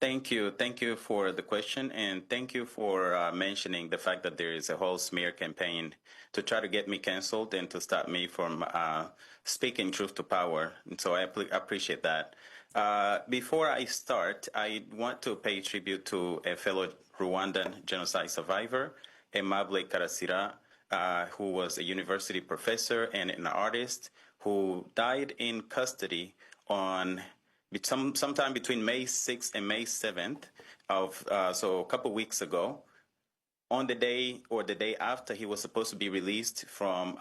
Thank you. Thank you for the question, and thank you for mentioning the fact that there is a whole smear campaign to try to get me canceled and to stop me from speaking truth to power. And so I appreciate that. Before I start, I want to pay tribute to a fellow Rwandan genocide survivor, Aimable Karasira, who was a university professor and an artist who died in custody on sometime between May 6th and May 7th so a couple weeks ago, on the day or the day after he was supposed to be released from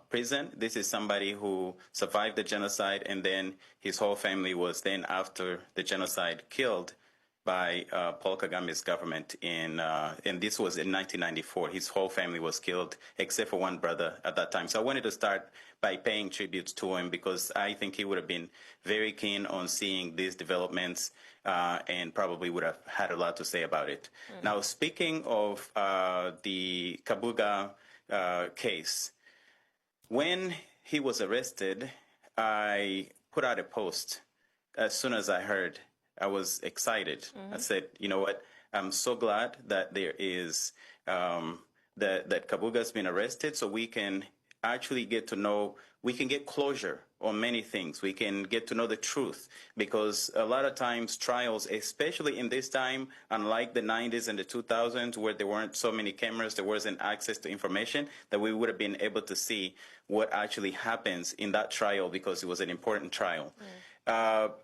prison. This is somebody who survived the genocide, and then his whole family was then, after the genocide, killed by Paul Kagame's government and this was in 1994. His whole family was killed except for one brother at that time. So I wanted to start by paying tribute to him because I think he would have been very keen on seeing these developments and probably would have had a lot to say about it. Now, speaking of the Kabuga case, when he was arrested, I put out a post as soon as I heard. I was excited. I said, you know what? I'm so glad that there is that Kabuga's been arrested, so we can actually get to know, we can get closure on many things. We can get to know the truth, because a lot of times trials, especially in this time, unlike the 90s and the 2000s where there weren't so many cameras, there wasn't access to information, that we would have been able to see what actually happens in that trial, because it was an important trial.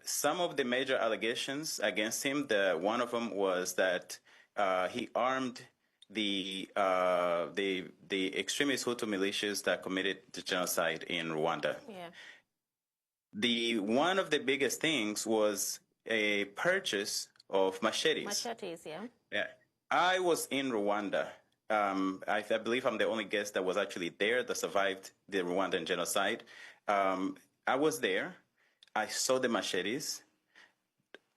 Some of the major allegations against him, one of them was that he armed the extremist Hutu militias that committed the genocide in Rwanda. One of the biggest things was a purchase of machetes. Machetes, yeah. Yeah. I was in Rwanda. I believe I'm the only guest that was actually there that survived the Rwandan genocide. I was there. I saw the machetes.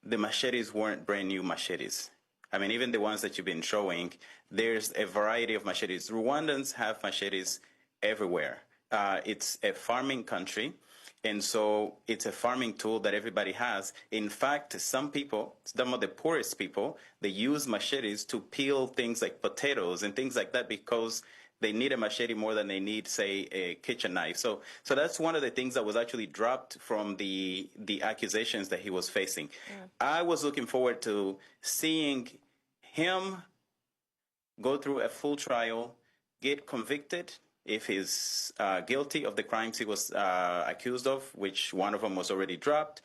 The machetes weren't brand new machetes. I mean, even the ones that you've been showing, there's a variety of machetes. Rwandans have machetes everywhere. It's a farming country, and so it's a farming tool that everybody has. In fact, some people, some of the poorest people, they use machetes to peel things like potatoes and things like that, because they need a machete more than they need, say, a kitchen knife. So that's one of the things that was actually dropped from the accusations that he was facing. I was looking forward to seeing him go through a full trial, get convicted if he's guilty of the crimes he was accused of, which one of them was already dropped,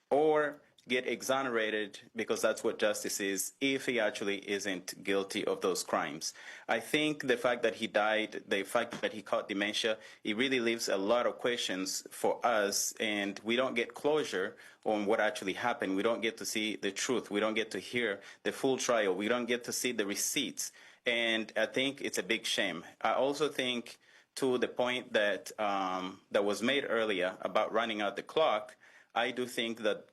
or get exonerated, because that's what justice is, if he actually isn't guilty of those crimes. I think the fact that he died, the fact that he caught dementia, it really leaves a lot of questions for us, and we don't get closure on what actually happened. We don't get to see the truth. We don't get to hear the full trial. We don't get to see the receipts. And I think it's a big shame. I also think, to the point that that was made earlier about running out the clock, I do think that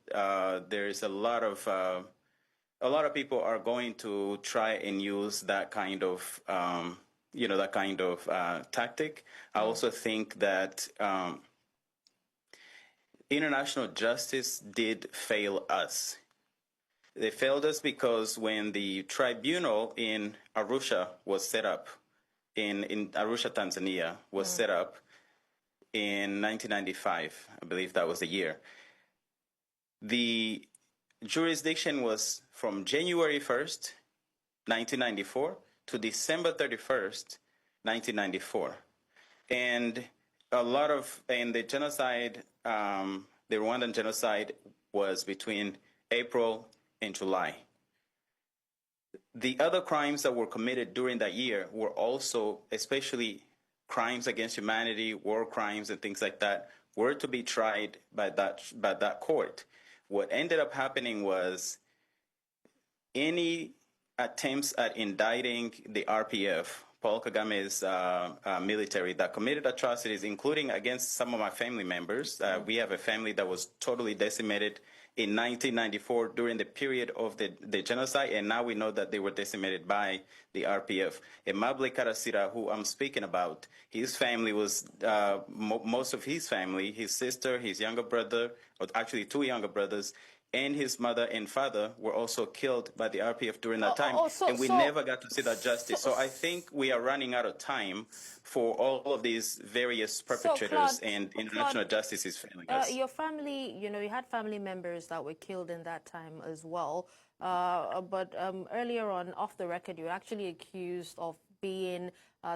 there is a lot of people are going to try and use that kind of tactic. I also think that international justice did fail us. They failed us because when the tribunal in Arusha was set up, in Arusha, Tanzania, was set up in 1995, I believe that was the year. The jurisdiction was from January 1st, 1994 to December 31st, 1994. And the genocide, the Rwandan genocide, was between April and July. The other crimes that were committed during that year were also, especially crimes against humanity, war crimes and things like that, were to be tried by that court. What ended up happening was any attempts at indicting the RPF, Paul Kagame's military, that committed atrocities, including against some of my family members. We have a family that was totally decimated in 1994 during the period of the genocide, and now we know that they were decimated by the RPF. Aimable Karasira, who I'm speaking about, his family was, most of his family, his sister, his younger brother, or actually two younger brothers, and his mother and father were also killed by the RPF during that time, and we so never got to see that justice. So I think we are running out of time for all of these various perpetrators, Claude, and international justice is failing us. your family, you had family members that were killed in that time as well. But earlier on, off the record, you were actually accused of being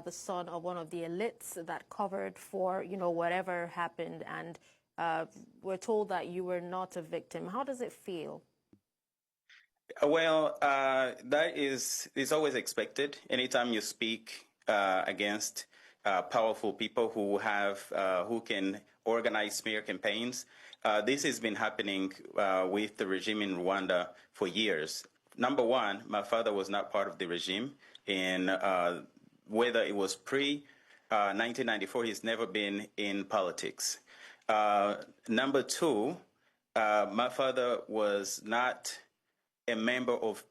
the son of one of the elites that covered for, whatever happened, and we're told that you were not a victim. How does it feel? Well, that is always expected. Anytime you speak against powerful people who can organize smear campaigns, this has been happening with the regime in Rwanda for years. Number one, my father was not part of the regime, and whether it was pre 1994, he's never been in politics. Number two, my father was not a member of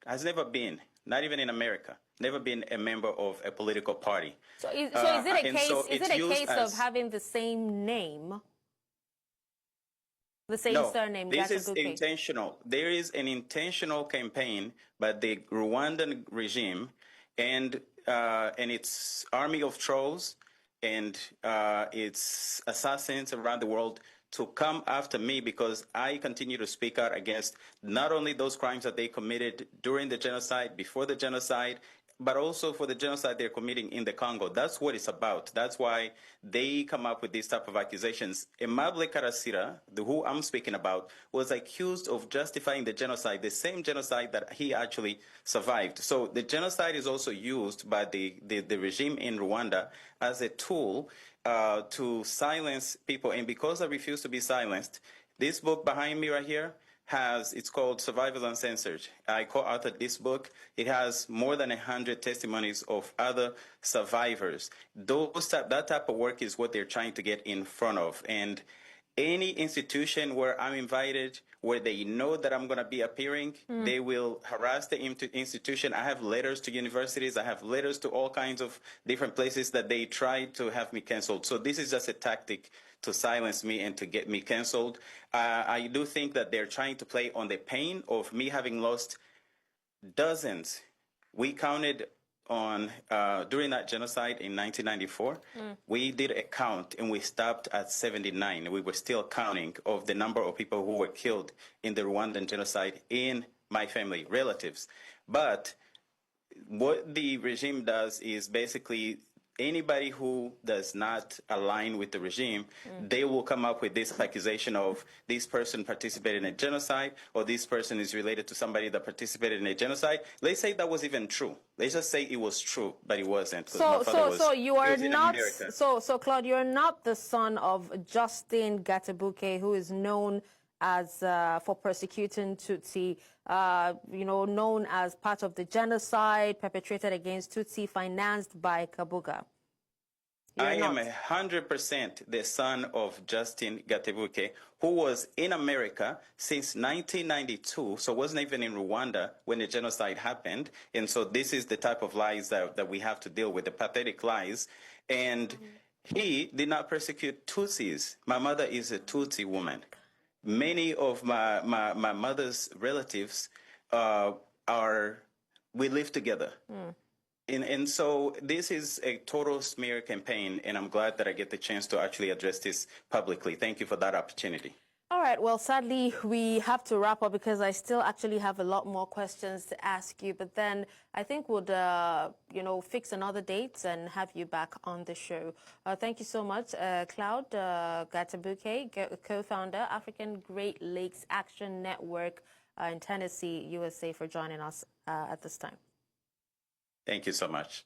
has never been, not even in America, never been a member of a political party. So is it a case? So is it a case of having the same name, the same surname? This is intentional. There is an intentional campaign by the Rwandan regime and its army of trolls and its assassins around the world to come after me because I continue to speak out against not only those crimes that they committed during the genocide, before the genocide, but also for the genocide they're committing in the Congo. That's what it's about. That's why they come up with these type of accusations. Aimable Karasira, who I'm speaking about, was accused of justifying the genocide, the same genocide that he actually survived. So the genocide is also used by the regime in Rwanda as a tool to silence people. And because I refuse to be silenced, this book behind me right here, it's called Survivors Uncensored. I co-authored this book. It has more than 100 testimonies of other survivors. That type of work is what they're trying to get in front of. And any institution where I'm invited, where they know that I'm going to be appearing, they will harass the institution. I have letters to universities. I have letters to all kinds of different places that they try to have me canceled. So this is just a tactic to silence me and to get me canceled. I do think that they're trying to play on the pain of me having lost dozens. We counted on during that genocide in 1994, we did a count and we stopped at 79. We were still counting of the number of people who were killed in the Rwandan genocide in my family, relatives. But what the regime does is basically anybody who does not align with the regime, they will come up with this accusation of this person participated in a genocide or this person is related to somebody that participated in a genocide. Let's say that was even true. Let's just say it was true, but it wasn't. So you are not, so Claude, you're not the son of Justin Gatabuke, who is known as for persecuting Tutsi, known as part of the genocide perpetrated against Tutsi, financed by Kabuga. I am 100% the son of Justin Gatabuke, who was in America since 1992, so wasn't even in Rwanda when the genocide happened. And so this is the type of lies that we have to deal with, the pathetic lies. And he did not persecute Tutsis. My mother is a Tutsi woman. Many of my mother's relatives we live together. And so this is a total smear campaign, and I'm glad that I get the chance to actually address this publicly. Thank you for that opportunity. All right. Well, sadly, we have to wrap up because I still actually have a lot more questions to ask you. But then I think we'll, fix another date and have you back on the show. Thank you so much, Claude Gatabuke, co-founder, African Great Lakes Action Network in Tennessee, USA, for joining us at this time. Thank you so much.